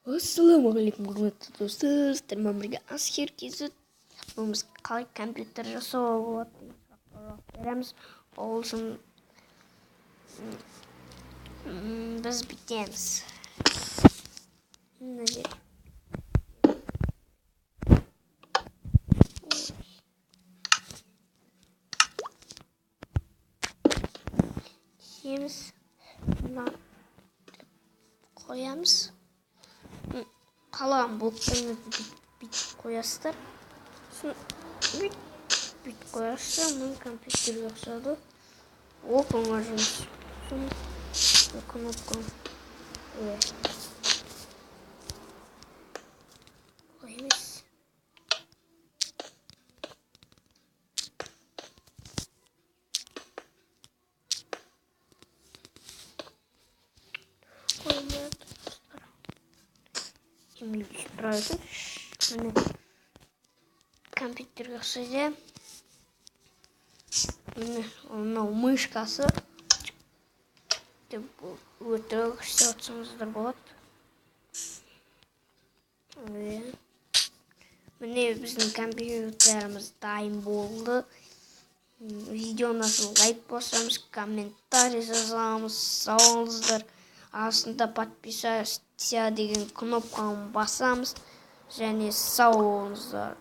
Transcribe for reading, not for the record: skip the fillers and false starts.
Ассалаумағалейкум құрметті достар, сіздермен бірге Асхер KZ. Біз қалай компьютер жасауға болады деген сұраққа береміз. Ол үшін біз бүйтеміз. Мына жер түсеміз, мына қоямыз. Қалаған блоктарыңызды бүйтіп қоясыздар. Бүйтіп қоясыздар, мұны компьютерге ұқсады. Оңға жұмыс. Кнопканы қоямыз. Правильно. Компьютерге ұқсайды. Мынау мышкасы. Өтірік істеп отырсаңыздар болады. Міне біздің компьютеріміз дайын болды. Видеоны лайк басамыз, комментарий жазамыз, сау болыңыздар. Астында подписаться деген кнопканы басамыз және сау болыңыздар.